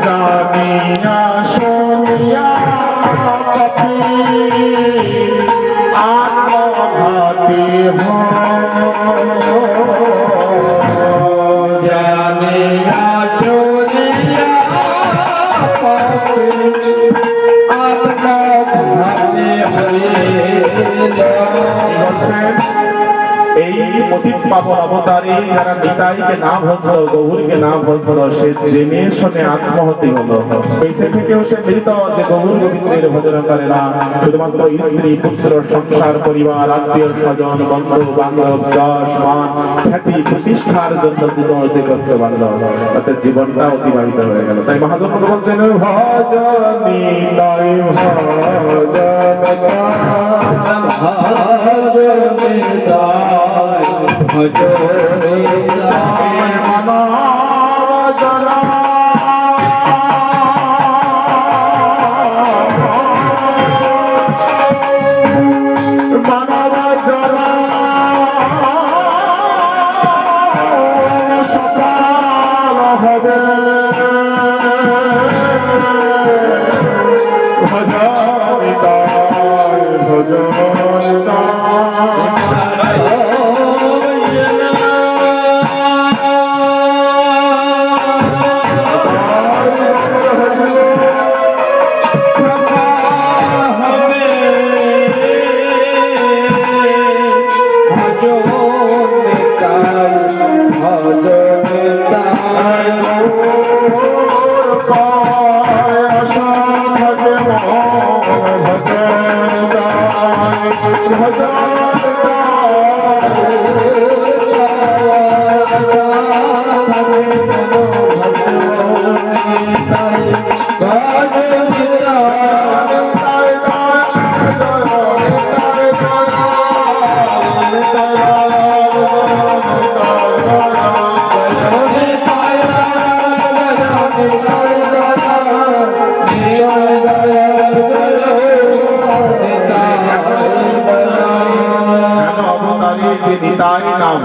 জানিয়া শুনিয়া আত্মঘাতী জানিয়া শুনিয়া আত্মঘাতী এই পতিত পাবন অবতারে যারা নিতাইকে না ভজল, গৌরকে না ভজল, সে জেনে শুনে আত্মহতি হলো। বেঁচে থেকেও সে মৃত যে গৌর গোবিন্দের ভজন করে না, শুধুমাত্র স্ত্রী পুত্র সংসার পরিবার আত্মীয় স্বজন বন্ধু বান্ধব যশ মান খ্যাতি প্রতিষ্ঠার জন্য দুর্নীতি করতে পারল, তাতে জীবনটা অতিবাহিত হয়ে গেল। তাই মহাজন বলছেন ভজন নিতাই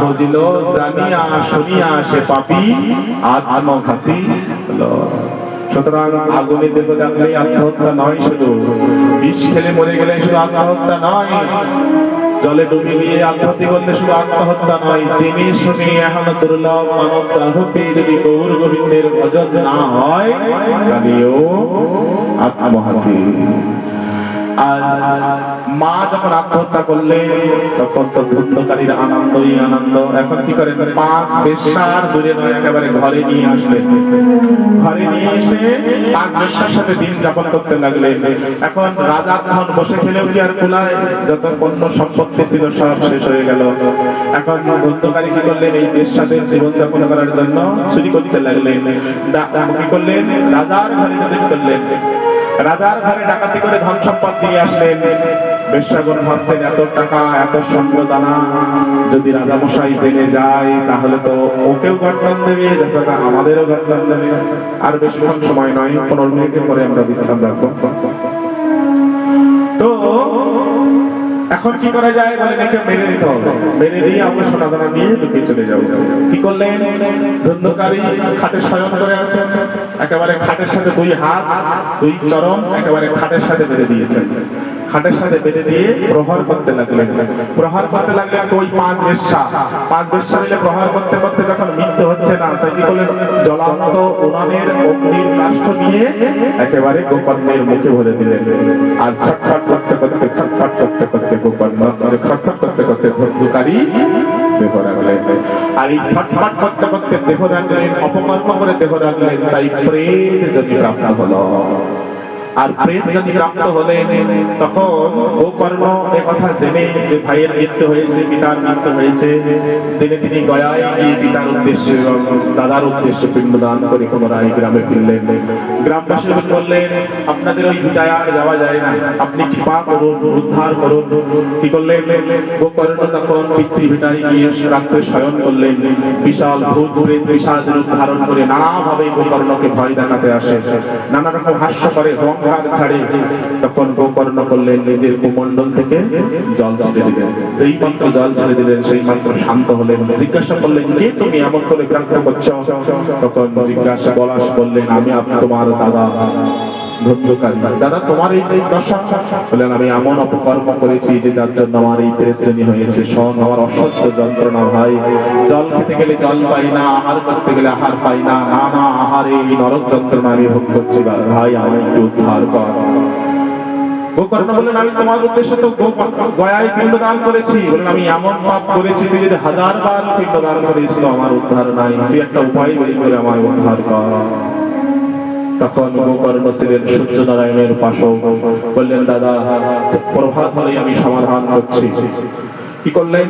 ভজিল জানিয়া শুনিয়া সে পাপী আত্মঘাতী হলো। সুতরাং আগুনে দেবে লাগলেই আত্মহত্যা নয়, শুধু বিষ খেলে মরে গেলে শুধু আত্মহত্যা নয়, জলে ডুবে গিয়ে আত্মহত্যা করলে শুধু আত্মহত্যা নয়, জেনে শুনে এখন দুর্লভ মানব দেহকে যদি গৌর গোবিন্দের ভজন না হয় তাহলেও আত্মঘাতী। আর মা যখন আত্মহত্যা করলেন তখন তো ধন্যকারীর আনন্দই আনন্দ। এখন কি করেন, 5 বেশ্যার দূরে নয় একেবারে ঘরে নিয়ে আসলেন। ঘরে নিয়ে এসে 5 বেশ্যার সাথে দিন যাপন করতে লাগলেন। এখন রাজা ধন বসে খেলেও কি আর কুলায়, যত পণ্য সম্পত্তি ছিল সব শেষ হয়ে গেল। এখন ধন্যকারী কি করলেন, এই বেশ্যাদের জীবন যাপন করার জন্য চুরি করতে লাগলেন। কি করলেন, রাজার ঘরে চুরি করলেন। রাজার ঘরে ডাকাতি করে ধন সম্পদ দিয়ে আসলেন। বেশ্যাগণ ভাবছেন এত টাকা এত স্বর্ণ দানা যদি রাজা মশাই জেনে যায় তাহলে তো ওকেও গর্দান দেবে, যতটা আমাদেরও গর্দান দেবে। আর বেশিক্ষণ সময় নয়, 15 মিনিটের পরে আমরা বিশ্রাম রাখবো। তো এখন কি করা যায়, বলে একে মেরে দিতে হবে। মেরে দিয়ে আমরা সোনা দানা নিয়ে লুকিয়ে চলে যাবো। কি করলেন, ধন্যকারী খাটে শয়ন করে আছেন, একেবারে খাটের সাথে 2 হাত 2 চরণ একেবারে খাটের সাথে বেঁধে দিয়েছেন। খাটের সাথে বেঁধে দিয়ে প্রহার করতে লাগলেন। প্রহার করতে লাগলেন ওই 5 বেশ্যা মিলে প্রহার করতে করতে যখন মৃত্যু হচ্ছে না, তাই কি করলেন, জ্বলন্ত উনানের অগ্নির কাষ্ঠ নিয়ে একেবারে গোকর্ণের মুখে ভরে দিলেন। আর ছটফট করতে করতে গোকর্ণ ছটফট করতে করতে ধন্যকারী দেহ রাখলেন। আর এই ছটফট করতে করতে দেহ রাখলেন, অপকর্ম করে দেহ রাখলেন, তাই প্রেত যদি প্রাপ্ত হলো। আর প্রেত যদি প্রাপ্ত হলেন তখন গোকর্ণ এ কথা জেনে যে ভাইয়ের মৃত্যু হয়েছে, পিতার মৃত্যু হয়েছে, জেনে তিনি গয়ায় গিয়ে পিতার উদ্দেশ্যে দাদার উদ্দেশ্যে পিণ্ডদান করে পুনরায় গ্রামে ফিরলেন। গ্রামবাসী বললেন, আপনাদের ওই ভিটায় আর যাওয়া যায় না, আপনি কৃপা করুন, উদ্ধার করুন। কি করলেন, গোকর্ণ তখন পিতৃভিটায় গিয়ে রাত্রে শয়ন করলেন। বিশাল ভূত পিশাচ রূপ ধারণ করে নানাভাবে গোকর্ণকে ভয় দেখাতে আসে, নানা রকম হাস্য করে, রং গঙ্গার ছাড়ে তখন গোকর্ণ করলেন নিজের কুমণ্ডল থেকে জল ছেড়ে দিলেন। যেই মাত্র জল ছেড়ে দিলেন সেই মাত্র শান্ত হলেন। জিজ্ঞাসা করলেন, কে তুমি এমন করে বিরক্ত করছো? তখন জিজ্ঞাসা পলাশ বললেন, আমি তোমার দাদা ধন্যকারী। দাদা, তোমার এই দশা? বললেন, আমি এমন অপকর্ম করেছি যে যার জন্য আমার এই প্রেতজনী হয়েছে। সব আমার অসহ্য যন্ত্রণা ভাই। জল খেতে গেলে জল পাই না, আহার করতে গেলে আহার পাই না, নানা আহারে এই নরক যন্ত্রণা আমি ভোগ করছি। ভাই, আমি একটু উদ্ধার কর। গোকর্ণ বললেন, আমি তোমার উদ্দেশ্যে তো গয়ায় পিণ্ডদান করেছি। বললেন, আমি এমন পাপ করেছি, তুই যদি 1000 বার পিণ্ডদান করিস তো আমার উদ্ধার নাই। তুই একটা উপায় বের করে আমার উদ্ধার কর। তখন গোকর্ণ ছিলেন সূর্যনারায়ণের পাশে। বললেন, দাদা, প্রভাত হলেই আমি সমাধান করছি। কি করলেন?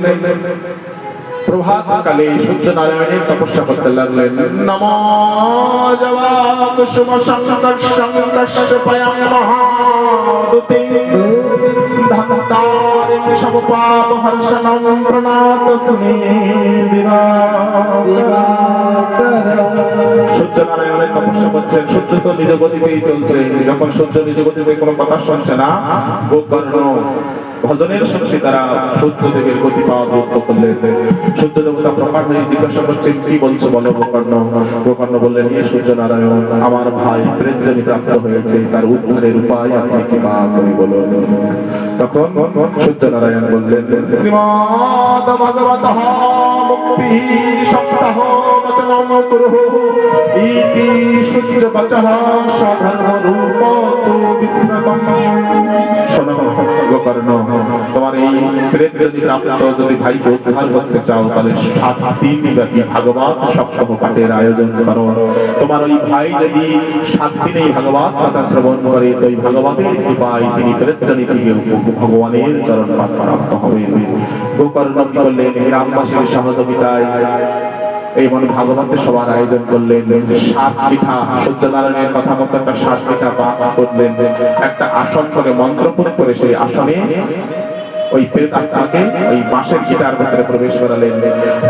প্রভাত কালে সূর্যনারায়ণের তপস্যা করতে লাগলেন। নমো জবা কুসুম সংকট সংকর্ষপয়ং মহাদুতে ধন্তারিণী সমপাপ হর্ষণং প্রণাতস্মি সূর্যনারায়ণের তপস্যা করছেন। সূর্য তো নিজ গতিতেই চলছে। যখন সূর্য নিজ গতিতে কোনো কথা শুনছে না, গোকর্ণ ভজনের সঙ্গে তারা সূর্যদেবের গতি পাওয়া লক্ষ্য করলেন। সূর্য দেবতা প্রকাশ হয়ে জিজ্ঞাসা করছেন, কি বলছো বলো গোকর্ণ? গোকর্ণ বললেন, হে সূর্যনারায়ণ, আমার ভাই প্রেতজনী প্রাপ্ত হয়েছে, তার উদ্ধারের উপায় আপনি কি বা করে বলুন। তখন সূর্যনারায়ণ বললেন, শ্রীমদ্ ভগবতঃ মুক্তি সপ্তাহ বচনং কুরুঃ ইতি সূর্য বচঃ সাধর্ম রূপতু বিস্মৃতম। শোনো গোকর্ণ, তোমার এই প্রেতজনী প্রাপ্ত যদি ভাইকে উদ্ধার করতে চাও তাহলে 7 দিন ব্যাপী ভাগবত সপ্তাহ পাঠের আয়োজন করো। তোমার ওই ভাই যদি 7 দিনেই ভাগবত কথা শ্রবণ করে তো ওই ভগবতের কৃপায় তিনি প্রেতজনী থেকে ভগবানের চরণ পাঠ প্রাপ্ত হবে। গোকর্ণ কি করলেন? গ্রামবাসীর সহযোগিতায় এই মনে ভাগবতের সবার আয়োজন করলেন। 7 পিঠা, সূর্যনারায়ণের কথা মতো একটা 7 পিঠা পাক করলেন। একটা আসন করে মন্ত্রপুর করে সেই আসনে ওই প্রেত আত্মাকে ওই বাঁশের গিটার ভিতরে প্রবেশ করালেন।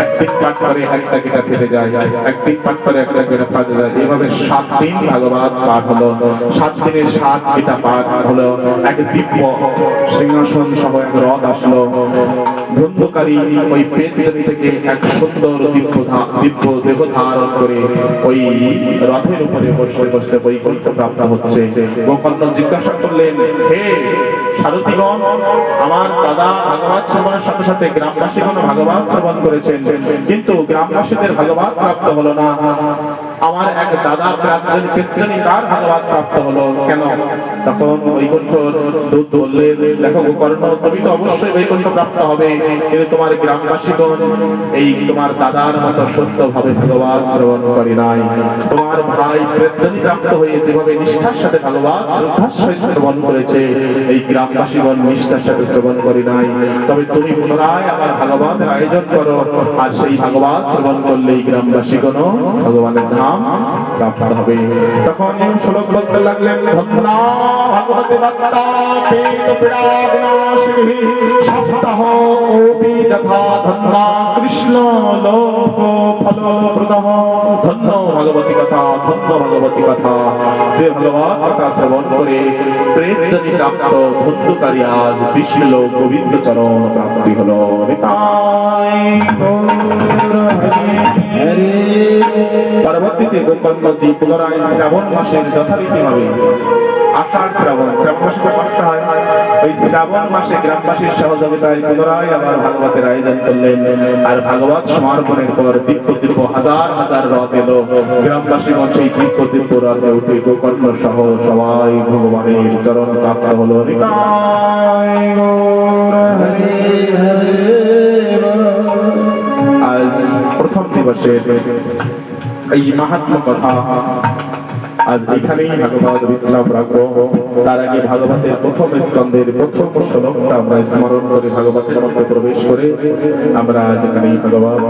একদিন পাঠ করে একটা গিটার ফেটে যায়, একদিন পাঠ করে একটা গিটার ফাটে যায়। এইভাবে 7 দিন ভাগবত পাঠ হলো। 7 দিনে 7 গীতা পাঠ হলো। এক দিব্য সিংহাসন সহ এক রথ আসলো। ধন্যকারী ওই প্রেতজনী থেকে এক সুন্দর দিব্য দেহ ধারণ করে ওই রথের উপরে বসে বসে বৈকুণ্ঠ প্রাপ্ত হচ্ছে। গোকর্ণ জিজ্ঞাসা করলেন, হে সারথীগণ, আমার দাদা ভাগবত শ্রবণের সাথে সাথে গ্রামবাসীগণ ভাগবত শ্রবণ করেছেন, কিন্তু গ্রামবাসীদের ভাগবত প্রাপ্ত হলো না। আমার এক দাদা প্রেতজনী তার ভাগবত প্রাপ্ত হলো কেন? তখন বৈকুণ্ঠ দূত বললেন, দেখো গোকর্ণ, তুমি তো অবশ্যই বৈকুণ্ঠ প্রাপ্ত হবে, কিন্তু তোমার গ্রামবাসীগণ এই তোমার দাদার মতো সত্য ভাবে ভাগবত শ্রবণ করে নাই। তোমার ভাই প্রেতজনী প্রাপ্ত হয়ে যেভাবে নিষ্ঠার সাথে ভাগবত শ্রদ্ধার সহিত শ্রবণ করেছে, এই গ্রামবাসীগণ নিষ্ঠার সাথে শ্রবণ করে নাই। তবে তুমি পুনরায় আবার ভাগবতের আয়োজন করো, আর সেই ভাগবত শ্রবণ করলে এই গ্রামবাসীগণ ভগবানের ধাম প্রাপ্ত হবে। তখন শ্লোক বলতে লাগলেন, ধন্যা ভগবতে ভক্তা পেত পীড়া বিনাশিনী সপ্তাহ ওপি যথা ধন্যা কৃষ্ণ লোক ফলপ্রদঃ। ধন্য ভগবতী কথা, ধন্য ভগবতী কথা। যে ভগবত কথা শ্রবণ করে প্রেতজনী প্রাপ্ত ধন্যকারী আজ বিষ্ণু লোক গোবিন্দ চরণ প্রাপ্তি হলো। পরবর্তীতে গোকর্ণজি পুনরায় শ্রাবণ মাসের যথারীতি ভাবে আষাঢ় শ্রাবণ মাসে কষ্ট হয়, ওই শ্রাবণ মাসে গ্রামবাসীর সহযোগিতায় পুনরায় আবার ভাগবতের আয়োজন করলেন। আর ভাগবত সমর্পণের পর দিব্য হাজার হাজার রথ এলো। গ্রামবাসীগণ সেই দিব্য রথে উঠে গোকর্ণ সহ সবাই ভগবানের চরণ প্রাপ্ত হলো। আজ প্রথম দিবসের এই মাহাত্ম্য কথা আজ এখানেই ভাগবত বিশ্রাম রাখবো। তার আগে ভাগবতের প্রথম স্কন্ধের প্রথম শ্লোকটা আমরা স্মরণ করে ভাগবতের মধ্যে প্রবেশ করে আমরা আজ এখানেই ভাগবত